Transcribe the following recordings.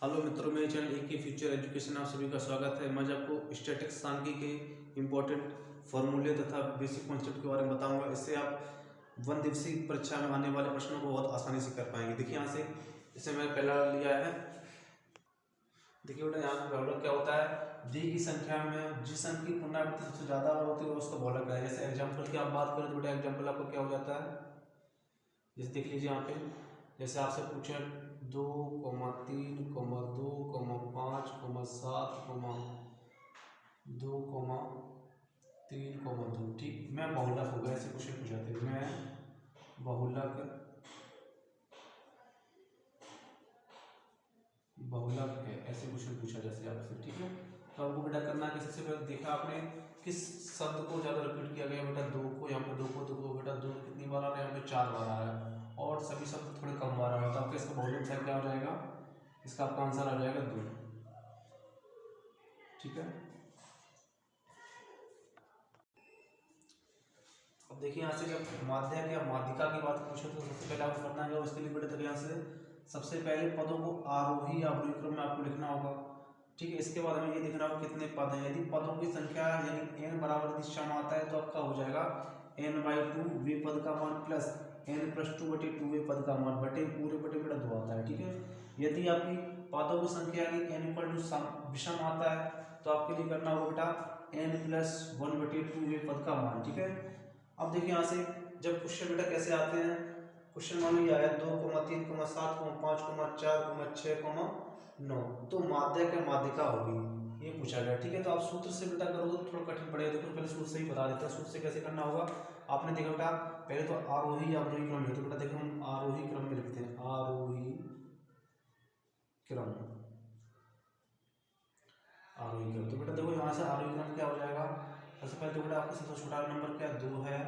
Hello मित्रों, मेरे channel एक ही फ्यूचर एजुकेशन आप सभी का स्वागत है। मैं आज आपको स्टैटिक्स सांख्यिकी के इम्पोर्टेंट फॉर्मूले तथा बेसिक कॉन्सेप्ट के बारे में बताऊंगा। इससे आप 1 दिवसीय परीक्षा में आने वाले प्रश्नों को बहुत आसानी से कर पाएंगे। देखिए यहाँ से इसे मैंने पहला लिया है। देखिए बेटा यहाँ पे बहुलक क्या होता है, दी की संख्या में जिस अंक की पुनरावृत्ति सबसे ज्यादा होती है उसका बहुलक है। जैसे एग्जाम्पल की आप बात करें तो बेटा एग्जाम्पल आपको क्या हो जाता है, जैसे देख लीजिए यहाँ पे, जैसे आपसे पूछे 2, 3, 2, 5, 7, 2, 3, 2। ठीक, मैं बहुलक हो गया, ऐसे क्वेश्चन पूछाते हैं। मैं बहुलक है, ऐसे क्वेश्चन पूछा जैसे आपसे। ठीक है, तो आपको बेटा करना है कि सबसे पहले देखा आपने किस शब्द को ज्यादा रिपीट किया गया बेटा, 2 को। यहाँ पे 2 को बेटा 2 कितनी बार आ रहा है, यहाँ पे 4 बार आ रहा है और सभी शब्द थोड़े कम बार आ रहा है। तो आपका इसका बहुलक क्या हो जाएगा, इसका आपका आंसर आ जाएगा 2। ठीक है, अब देखिए यहाँ से जब माध्यक या माध्यिका की बात पूछे तो सबसे पहले आपको करना है, उसके लिए बेटे देखिए यहाँ से सबसे पहले पदों को आरोही या अवरोही क्रम में आपको लिखना होगा। ठीक है, इसके बाद हमें ये देखना होगा कितने पद हैं। यदि पदों की संख्या यानी n बराबर दिशा में आता है तो आपका हो जाएगा n/2 वे पद का मान प्लस n+2/2 वे पद का मान बटे पूरे बटे बेटा 2 आता है। ठीक है, यदि आपकी पदों की संख्या यानी n विषम आता है तो आपके लिए करना होगा बेटा n+1/2 वे पद का मान। ठीक है, अब देखिए यहाँ से जब क्वेश्चन बेटा कैसे आते हैं, क्वेश्चन मान लो ये आया 2, 3, 7, 5, 4, 6, 9, तो माध्यक या माध्यिका होगी, ये पूछा गया। ठीक है, तो आप सूत्र से बेटा करोगे तो थोड़ा कठिन पड़ेगा। देखो पहले सूत्र से ही बता देता है, सूत्र से कैसे करना होगा। आपने देखा बेटा पहले तो आरोही या अवरोही क्रम है, तो बेटा देखो हम आरोही क्रम में लिखते हैं, आरोही क्रम। तो बेटा देखो यहाँ से आरोही क्रम क्या हो जाएगा, सबसे पहले तो बेटा आपका सबसे छोटा नंबर क्या 2 है,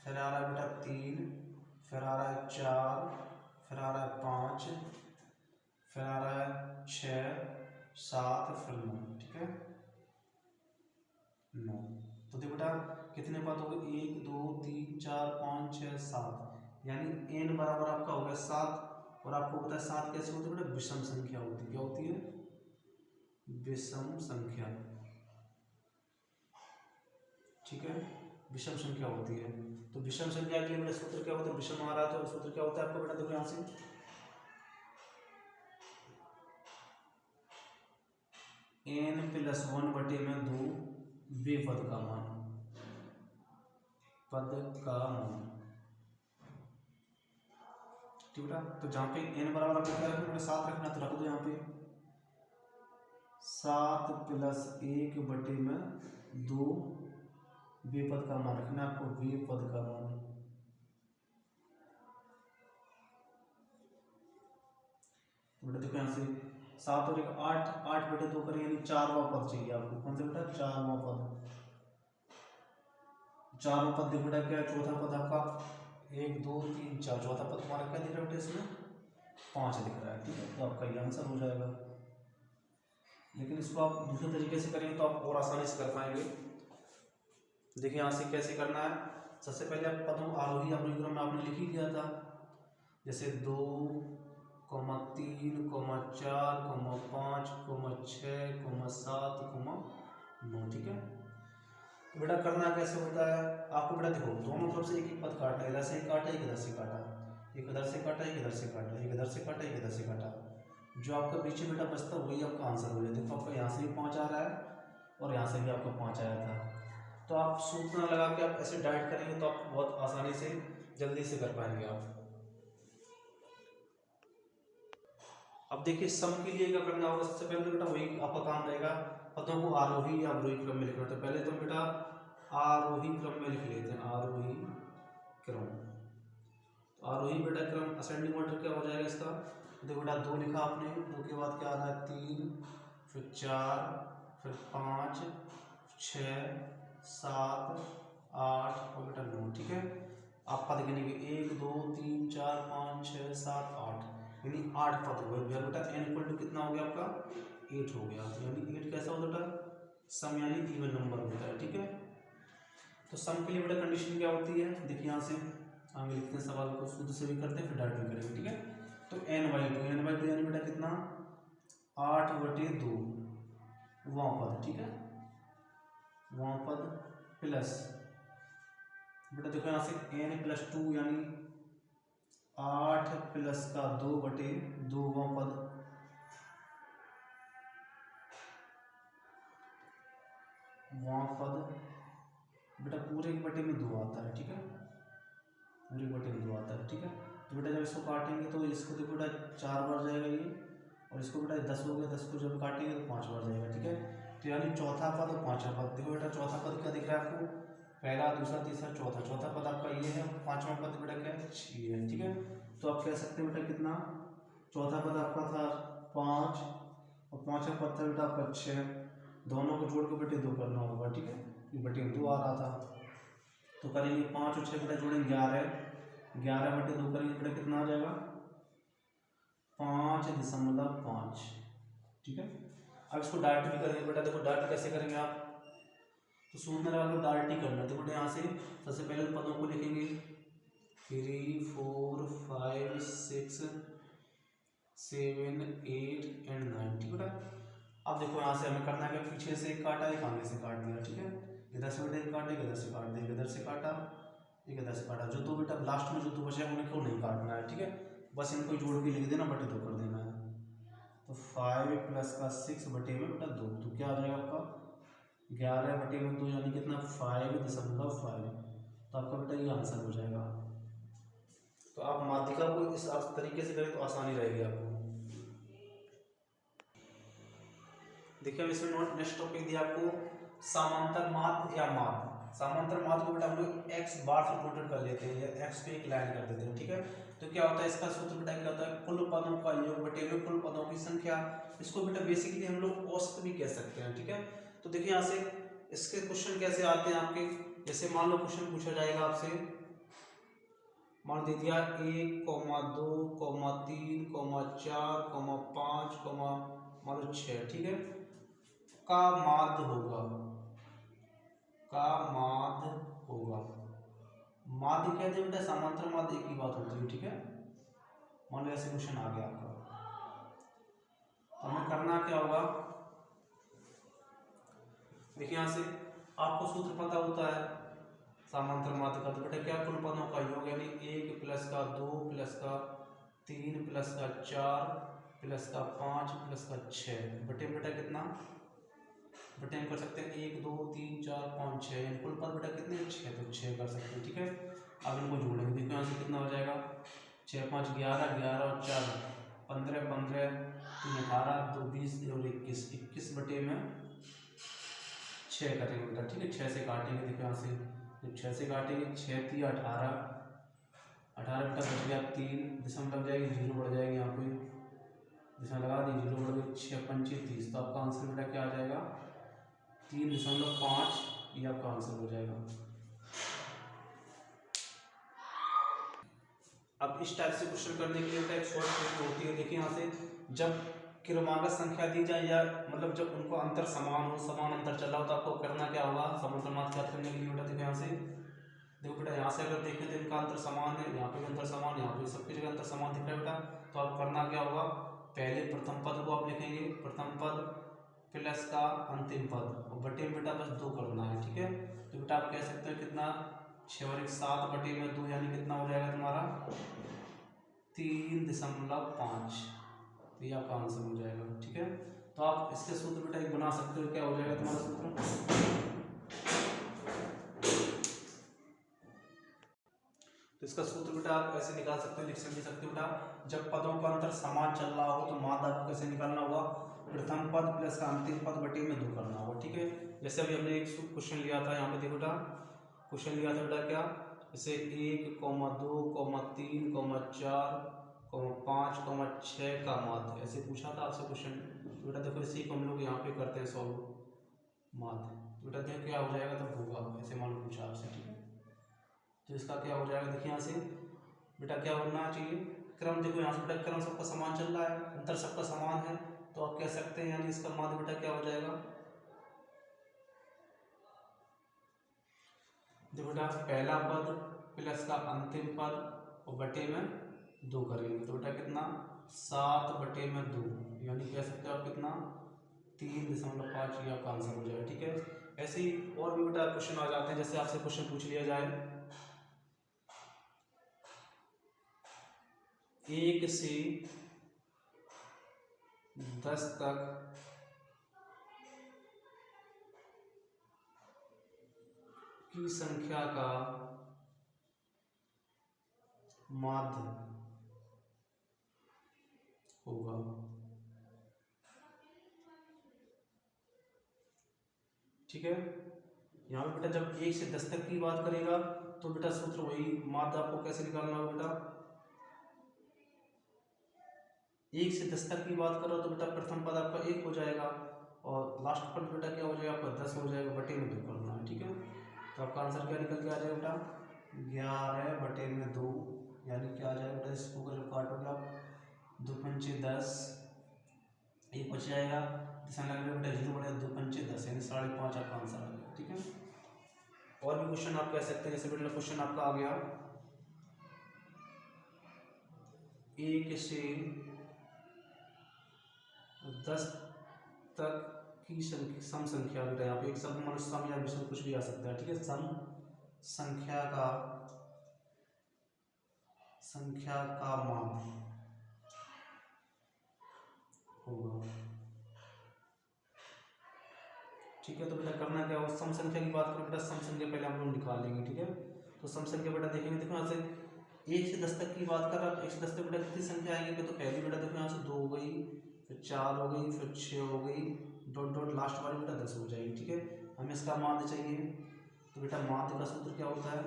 फिर आ रहा है बेटा 3, फिर आ रहा है 4, फिर आ रहा है 5, फिर आ रहा है 6, 7, फिर 9। ठीक है, 9। तो देखो बेटा कितने पद हो गए, 1, 2, 3, 4, 5, 6, 7, यानी n बराबर आपका हो गया 7। और आपको पता है 7 कैसे होती है बेटा, विषम संख्या होती है। क्या होती है, विषम संख्या। ठीक है, विषम संख्या होती है। तो विषम संख्या के लिए बेटा सूत्र क्या होता है, विषम आ रहा है तो सूत्र क्या होता है आपको बेटा, देखो यहाँ से n+1/2 वे पद का मान, ठीक बेटा। तो जहाँ पे n बराबर आपको क्या रखना, 7 रखना, तो रख दो यहाँ पे 7 + 1/2 वे पद का मान रखना आपको, वे पद का मान। तो बेटा देखो यहाँ से 7 और 1 8, 8/2 करें यानी 4वां पद चाहिए आपको। कौन सा बेटा, 4वां पद। 4वां पद देखो बेटा क्या है, चौथा पद आपका 1, 2, 3, 4, चौथा पद तुम्हारा क्या दिख रहा है बेटा, इसमें 5 दिख रहा है। ठीक है, तो आपका ये आंसर हो जाएगा। लेकिन इसको आप दूसरे तरीके से करेंगे तो आप और आसानी से कर पाएंगे। देखिए यहाँ से कैसे करना है, सबसे पहले आप पदों आरोही अवरोही क्रम में आपने लिख ही दिया था, जैसे 2, 3, 4, 5, 6, 7, 9। ठीक है, तो बेटा करना कैसे होता है आपको, बेटा देखो दोनों तरफ से एक एक पद काटना है, इधर से काटा, एक इधर से काटा, एक इधर से काटा, एक इधर से काटा, एक इधर से काटा, एक इधर से काटा, जो आपका पीछे बेटा बचता है वही आपका आंसर हो जाए। देखो आपका यहाँ से भी 5 आ रहा है और यहाँ से भी आपका 5 आया था। तो आप सूत्र न लगा के आप ऐसे डाइट करेंगे तो आप बहुत आसानी से जल्दी से कर पाएंगे आप। अब देखिए सम के लिए क्या करना होगा, सबसे पहले तो बेटा वही आपका काम रहेगा, पदों को आरोही या अवरोही क्रम में लिखना। तो पहले तो बेटा आरोही क्रम में लिख लेते हैं, आरोही क्रम। तो आरोही बेटा क्रम असेंडिंग ऑर्डर क्या हो जाएगा इसका, देखो बेटा 2 लिखा आपने, 2 के बाद क्या आ रहा है 3, फिर 4, फिर 5, 6, 7, 8 और बेटा 9। ठीक है, आप पद गिनेंगे 1, 2, 3, 4, 5, 6, 7, 8, यानी 8 पद हो गए बेटा। n कितना हो गया आपका, 8 हो गया। यानी 8 कैसा होता है, सम यानी इवन नंबर होता है। ठीक है, तो सम के लिए बेटा कंडीशन क्या होती है, देखिए यहाँ से आगे लिखते हैं सवाल को, शुद्ध से भी करते हैं फिर डायरेक्ट भी करेंगे। ठीक है, तो n/2 यानी बेटा कितना 8/2 वहाँ पद, ठीक है, वहाँ पद प्लस बेटा देखो यहाँ से n+2 यानी 8 प्लस का 2/2 वहाँ पद बेटा पूरे के बटे में 2 आता है, ठीक है, पूरे बटे में 2 आता है, ठीक है। तो बेटा जब इसको काटेंगे तो इसको देखो बेटा 4 बार जाएगा ये, और इसको बेटा 10 हो गया, 10 को जब काटेंगे तो 5 बार जाएगा, ठीक है। तो यानी चौथा पद और पांचवा पद, देखो बेटा चौथा पद क्या दिख रहा है आपको, पहला दूसरा तीसरा चौथा, चौथा पद आपका ये है, पांचवा पद बेटा क्या है, 6 है, ठीक है। तो आप कह सकते हैं बेटा कितना, चौथा पद आपका था 5 और पांचवा पद था बेटा आपका 6, दोनों को जोड़ के बेटे 2 करना होगा, ठीक है, ये बटे 2 आ रहा था। तो करेंगे 5 और 6 बेटा जोड़ेंगे 11/2 करेंगे बेटा कितना आ जाएगा, 5.5, ठीक है। अब इसको डायरेक्ट भी करेंगे बेटा, देखो डायरेक्ट कैसे करेंगे आप, तो सूत्र लगा लो, डायरेक्ट ही करना है। देखो यहाँ से सबसे पहले पदों को लिखेंगे 3 4 5 6 7 8 एंड 9, ठीक है। अब देखो यहाँ से हमें करना है कि पीछे से एक काटा, एक आगे से काट दिया, ठीक है, इधर से बेटा एक काटे, इधर से काट दिया, इधर से काटा, एक इधर से काटा, जो तो बेटा लास्ट में जो तो बचा उन्हें क्यों नहीं काटना है, ठीक है, बस इनको जोड़ के लिख देना, बटे 2 कर देना है। तो 5 प्लस का 6 बटे में बेटा 2, तो क्या आ जाएगा आपका 11/2 यानी कितना 5.5, तो आपका बेटा ये आंसर हो जाएगा। तो आप माध्यिका को इस तरीके से करें तो आसानी रहेगी आपको। देखिए अब इसमें नेक्स्ट टॉपिक दिया आपको समांतर माध्य या माध्य। समांतर माध्य को बेटा हम लोग x बार से नोटेट कर लेते हैं या x पे एक लाइन कर देते हैं, ठीक है। तो क्या होता है इसका सूत्र बेटा क्या होता है, कुल पदों का योग बटे में कुल पदों की संख्या। इसको बेटा बेसिकली हम लोग औसत भी कह सकते हैं, ठीक है। तो देखिए यहाँ से इसके क्वेश्चन कैसे आते हैं आपके, जैसे मान लो क्वेश्चन पूछा जाएगा आपसे, मान दे दिया 1, 2, 3, 4, 5, मान लो 6, ठीक है, का माध्य होगा, माध्य कहते हैं बेटा समांतर माध्य एक ही बात होती है, ठीक है। मान लो ऐसे क्वेश्चन आ गया आपका, तो हमें करना क्या होगा, देखिए यहाँ से आपको सूत्र पता होता है समांतर माध्य का, तो बेटा क्या कुल पदों का योग यानी 1 प्लस का 2 प्लस का 3 प्लस का 4 प्लस का 5 प्लस का 6 बटे बेटा कितना, बटे हम कर सकते हैं 1 2 3 4 5 6, यानी कुल पद बेटा कितने 6, तो 6 कर सकते हैं, ठीक है। अब इनको जोड़ेंगे, देखो यहाँ से कितना हो जाएगा, 6 5 11, 11 और 4 15, 15 3 18 2 20 और 21, 21 बटे में 6 करेंगे बेटा, ठीक है, 6 से काटेंगे, देखो यहाँ से जब 6 से काटेंगे 6 3 18, 18 बेटा बच गया 3, दशमलव लग जाएगी, 0 बढ़ जाएगी, यहाँ पे दशमलव लगा दी, 0 बढ़ गई, 6 5 30, तो आपका आंसर बेटा क्या आ जाएगा 3.5, ये आपका आंसर हो जाएगा। अब इस टाइप से क्वेश्चन करने के लिए एक शॉर्ट ट्रिक होती है, देखिए यहाँ से जब क्रमागत संख्या दी जाए या मतलब जब उनको अंतर समान हो, समान अंतर चल रहा हो, तो आपको करना क्या होगा समांतर माध्य ज्ञात करने के लिए बेटा, देखो यहाँ से, देखो बेटा यहाँ से अगर देखें तो इनका अंतर समान है, यहाँ पे भी अंतर समान, यहाँ पे सबकी जगह अंतर समान दिख रहा है बेटा, तो आप करना क्या होगा, पहले प्रथम पद को आप लिखेंगे, प्रथम पद प्लस का अंतिम पद और बटे में बेटा बस 2 करना है, ठीक है। तो बेटा आप कह सकते हैं कितना 6 और 1 7 बटे में 2 यानी कितना हो जाएगा तुम्हारा 3.5, ये आपका आंसर हो जाएगा, ठीक है। तो आप इसके सूत्र बेटा एक बना सकते हो, क्या हो जाएगा तुम्हारा सूत्र, तो इसका सूत्र बेटा आप ऐसे निकाल सकते हो, लिख सकते हो बेटा, जब पदों का अंतर समान चल रहा हो तो माध्य आपको कैसे निकालना होगा, प्रथम पद प्लस का अंतिम पद बटे में 2 करना होगा, ठीक है। जैसे अभी हमने एक क्वेश्चन लिया था, यहाँ पे देखो बेटा क्वेश्चन लिया था बेटा क्या, जैसे 1, 2, 3, 4, 5, 6 का माध्य, ऐसे पूछा था आपसे क्वेश्चन, तो बेटा देखो इसी को हम लोग यहाँ पे करते हैं सॉल्व माध्य, तो बेटा देखो क्या हो जाएगा, तब होगा ऐसे मान लो पूछा आपसे, ठीक है। तो इसका क्या हो जाएगा, देखिए यहाँ से बेटा क्या होना चाहिए, क्रम देखो यहाँ से बेटा क्रम सबका समान चल रहा है, अंतर सबका समान है, तो आप कह सकते हैं यानी इसका माध्य बेटा क्या हो जाएगा, देखो बेटा पहला पद प्लस का अंतिम पद और बटे में 2 करेंगे, तो बेटा कितना 7/2, यानी कह सकते हो आप कितना 3.5, ये आपका आंसर हो जाएगा। ठीक है, ऐसे ही और भी बेटा क्वेश्चन आ जाते हैं, जैसे आपसे क्वेश्चन पूछ लिया जाए 1 से 10 तक की संख्या का माध्य होगा। ठीक है, यहाँ पे बेटा जब 1 से 10 तक की बात करेगा तो बेटा सूत्र वही, माध्य आपको कैसे निकालना होगा बेटा, 1 से 10 तक की बात करो तो बेटा प्रथम पद आपका 1 हो जाएगा और लास्ट पद बेटा क्या हो जाएगा आपका 10 हो जाएगा, बटे में 2 करना है। ठीक है, तो आपका आंसर क्या निकल के आ जाएगा बेटा 11/2, यानी क्या आ जाएगा बेटा, इसको अगर काटोगे आप 2 पंचे 10, एक बच जाएगा, निशान लगा बेटा 0 बढ़ेगा, 2 पंचे 10 यानी 5.5 आपका आंसर आ जाएगा। ठीक है, और भी क्वेश्चन आप कह सकते हैं, जैसे बेटा क्वेश्चन आपका आ गया 1 से 10 तक की सम संख्या, बेटा यहाँ पे एक सम मतलब सम या विषम कुछ भी आ सकता है। ठीक है, सम संख्या का मान होगा। ठीक है, तो बेटा करना क्या होगा, सम संख्या की बात करें बेटा, सम संख्या पहले हम लोग निकाल लेंगे। ठीक है, तो सम संख्या बेटा देखेंगे, देखो यहाँ से 1 से 10 तक की बात कर रहा है, 1 से 10 तक बेटा कितनी संख्या आएंगे, तो पहली बेटा देखो यहाँ से 2 हो गई, फिर 4 हो गई, फिर 6 हो गई, डॉट डॉट लास्ट वाली बेटा 10 हो जाएगी। ठीक है, हमें इसका माध्य चाहिए, तो बेटा माध्य का सूत्र क्या होता है,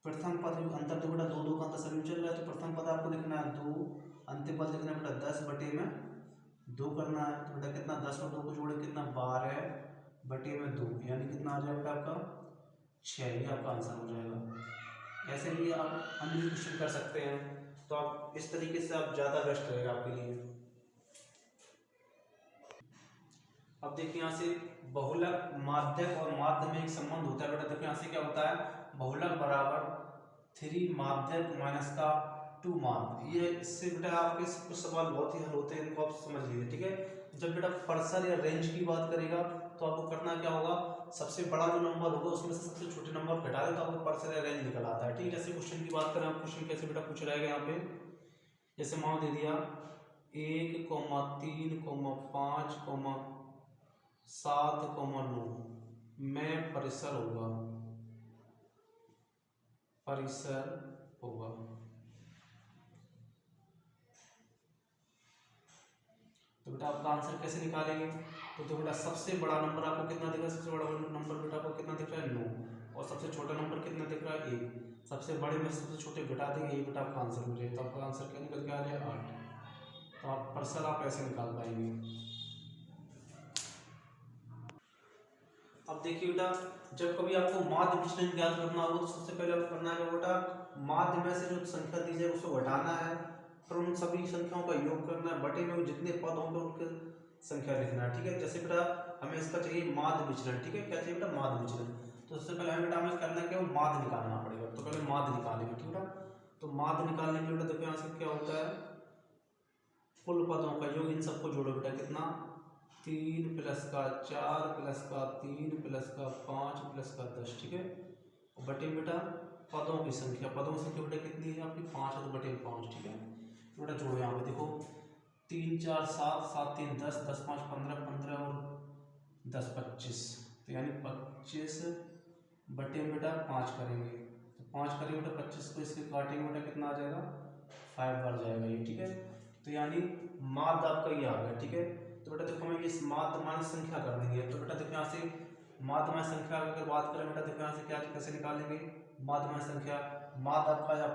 प्रथम पद अंतर, तो बेटा 2 का अंतर सभी चल रहा है, तो प्रथम पद आपको लिखना है 2, अंतिम पद लिखना है बेटा 10/2 करना है, तो बेटा कितना 10 और 2 को जोड़े कितना 12/2, यानी कितना आ जाएगा बेटा आपका 6, ये आपका आंसर हो जाएगा। ऐसे भी आप अन्य भी क्वेश्चन कर सकते हैं, तो आप इस तरीके से आप ज़्यादा बेस्ट रहेगा आपके लिए। अब देखिए यहाँ से बहुलक, माध्यक और माध्य में एक संबंध होता है बेटा, देखो यहाँ से क्या होता है, बहुलक बराबर 3 माध्यक माइनस का 2 माध्य, ये इससे बेटा आपके कुछ सवाल बहुत ही हल होते हैं, इनको आप समझ लीजिए। ठीक है, जब बेटा पर्सन या रेंज की बात करेगा तो आपको करना क्या होगा, सबसे बड़ा जो नंबर होगा उसमें से सबसे छोटे नंबर घटा दे तो आपको पर्सन या रेंज निकल आता है। ठीक है, जैसे क्वेश्चन की बात करें, आप क्वेश्चन कैसे बेटा पूछ रहेगा यहाँ पे, जैसे मान दे दिया 1, 3, 5, 7, 9 में परिसर होगा, तो बेटा आपका आंसर कैसे निकालेंगे, तो बेटा सबसे बड़ा नंबर आपको कितना दिख रहा है, सबसे बड़ा नंबर बेटा आपको कितना दिख रहा है 9, और सबसे छोटा नंबर कितना दिख रहा है 1, सबसे बड़े में सबसे छोटे घटा देंगे, ये बेटा आपका आंसर हो जाएगा। तो आपका आंसर क्या निकल के आ जाएगा 8, तो आप पर्सन आप ऐसे निकाल पाएंगे। अब देखिए बेटा, जब कभी आपको माध्य विचलन ज्ञात करना होगा तो सबसे पहले आपको करना है बेटा, माध्य में से जो संख्या दी जाए उसको घटाना है, फिर उन सभी संख्याओं का योग करना है, बटे में जितने पद होंगे उनके संख्या लिखना है। ठीक है, जैसे बेटा हमें इसका चाहिए माध्य विचलन। ठीक है, क्या चाहिए बेटा, माध्य विचलन, तो सबसे पहले हमें बेटा हमें करना है क्या, माध्य निकालना पड़ेगा, तो पहले माध्य निकालेंगे। ठीक है, तो माध्य निकालने के लिए बेटा देखो यहाँ से क्या होता है, कुल पदों का योग, इन सबको जोड़ो बेटा, कितना 3 + 4 + 3 + 5 + 10। ठीक है, बटे बेटा पदों की संख्या, पदों की संख्या बेटा कितनी है आपकी 5 है, तो बटे 5। ठीक है, बेटा जोड़ो यहाँ पे देखो 3 4 7 7 3 10 10 5 15 15 और 10 25, तो यानी 25 बटे बेटा 5 करेंगे, तो 5 करेंगे बेटा 25 को इसके काटेंगे बेटा कितना आ जाएगा 5 बार जाएगा ये। ठीक है, तो यानी माध्य आपका ये आ गया। ठीक है, तो बेटा देखो हमें इस माध्य माइनस संख्या कर देंगे, तो बेटा देखो यहाँ से माध्य माइनस संख्या अगर बात करें बेटा देखो यहाँ से क्या कैसे निकालेंगे, माध्य माइनस संख्या, माध्य आपका या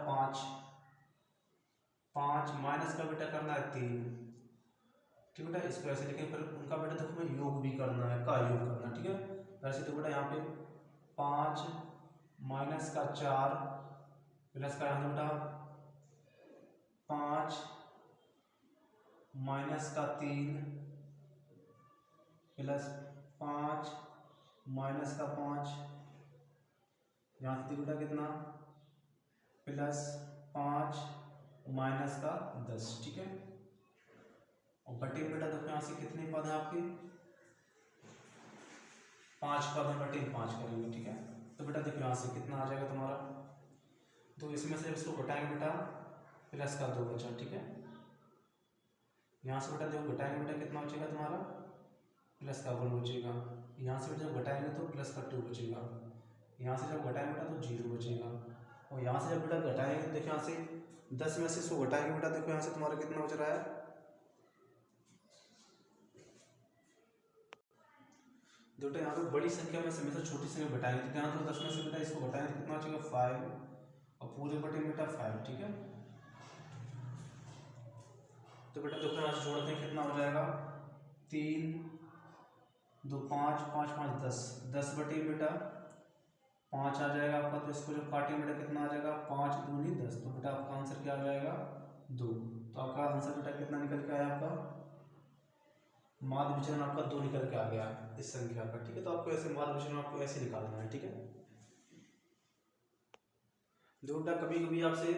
5 माइनस का बेटा करना है 3। ठीक है बेटा, इसको ऐसे लिखेंगे, फिर उनका बेटा देखो हमें योग भी करना है, का योग करना है। ठीक है, वैसे तो बेटा यहाँ पे 5 माइनस का 4 प्लस का यहाँ बेटा 5 माइनस का 3 प्लस 5 माइनस का 5, यहाँ से बेटा कितना प्लस 5 माइनस का 10, ठीक है। और बटे में बेटा देखो यहाँ से कितने पद है आपके, 5 पद है, बटे 5 करेंगे, ठीक है। तो बेटा देखो यहाँ से कितना आ जाएगा तुम्हारा, तो इसमें से इसको घटाएंगे बेटा प्लस का 2 बचा, ठीक है। यहाँ से बेटा देखो घटाएंगे बेटा कितना बचेगा तुम्हारा, प्लस का 1 बचेगा। यहाँ से बेटा जब घटाएंगे तो प्लस का 2 बचेगा। यहाँ से जब घटाएंगे बेटा तो 0 बचेगा। और यहाँ से जब बेटा घटाएंगे तो देखो यहाँ से 10 में से 100 घटाएंगे बेटा, देखो यहाँ से तुम्हारा कितना बच रहा है, बेटा यहाँ पे बड़ी संख्या में से हमेशा छोटी संख्या घटाएंगे, तो यहाँ तो 10 में से बेटा इसको घटाएंगे तो कितना बचेगा 5 और पूरे बटे बेटा 5, ठीक है। तो बेटा देखो यहाँ से जोड़ते हैं कितना हो जाएगा, 3 2 5 5 5 10, 10 बटे बेटा 5 आ जाएगा आपका। तो इसको जब काटेंगे बेटा कितना आ जाएगा, 5 दूनी 10, तो बेटा आपका आंसर क्या आ जाएगा 2। तो आपका आंसर बेटा कितना निकल के आया, आपका माध्य विचलन आपका 2 निकल के आ गया इस संख्या का, ठीक है। तो आपको ऐसे माध्य विचलन आपको ऐसे निकालना है, ठीक है। जो बेटा कभी कभी आपसे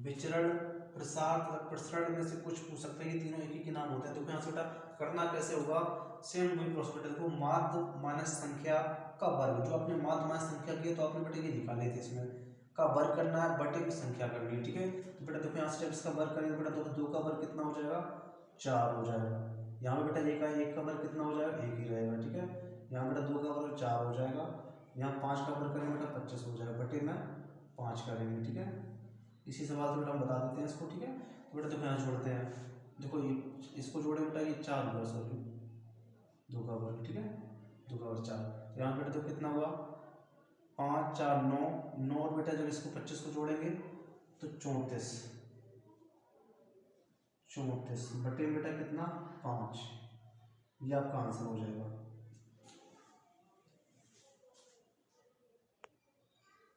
विचरण प्रसार तथा प्रसरण में से कुछ पूछ सकते हैं, ये तीनों एक ही के नाम होते हैं। तो यहाँ से बेटा करना कैसे होगा, सेम वही प्रोसेस बेटा देखो, माध्य माइनस संख्या का वर्ग, जो आपने माध्य माइनस संख्या की तो आपने बेटा ये निकाले थे, इसमें का वर्ग करना है, बटे की संख्या करनी है, ठीक है। तो बेटा देखो यहाँ से जब इसका वर्ग करेंगे बेटा तो 2 का वर्ग कितना हो जाएगा, 4 हो जाएगा। यहाँ पे बेटा एक का वर्ग कितना हो जाएगा, 1 ही रहेगा, ठीक है। यहाँ बेटा 2 का वर्ग 4 हो जाएगा। यहाँ 5 का वर्ग करेंगे बेटा 25 हो जाएगा, बटे में 5 करेंगे, ठीक है। इसी सवाल से बेटा हम बता देते हैं इसको, ठीक है। तो बेटा देखो यहाँ जोड़ते हैं, देखो इसको जोड़े बेटा ये 4 हुआ, सॉरी 2 का वर्ग, ठीक है, 2 का वर्ग 4। तो यहाँ बेटा देखो कितना हुआ, 5 4 9 9, और बेटा जब इसको 25 को जोड़ेंगे तो 34 बटे बेटा कितना 5, ये आपका आंसर हो जाएगा।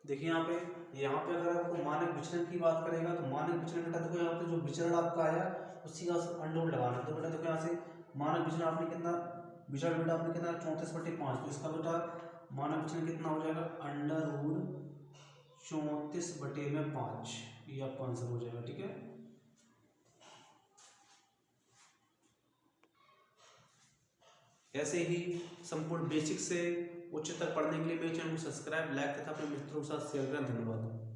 देखिए यहाँ पे अगर आपको मानक विचलन की बात करेगा तो मानक विचलन बेटा देखो यहाँ पे जो विचरण आपका आया उसी का अंडर लगाना है। तो बेटा देखो यहाँ से मानक विचलन आपने कितना, विचरण बेटा आपने कितना 34 बटे 5, तो इसका बेटा मानक विचलन कितना हो जाएगा, अंडर रूट 34 बटे में 5, ये आपका आंसर हो जाएगा, ठीक है। ऐसे ही संपूर्ण बेसिक से उच्चतर पढ़ने के लिए मेरे चैनल को सब्सक्राइब, लाइक तथा अपने मित्रों के साथ शेयर करें। धन्यवाद।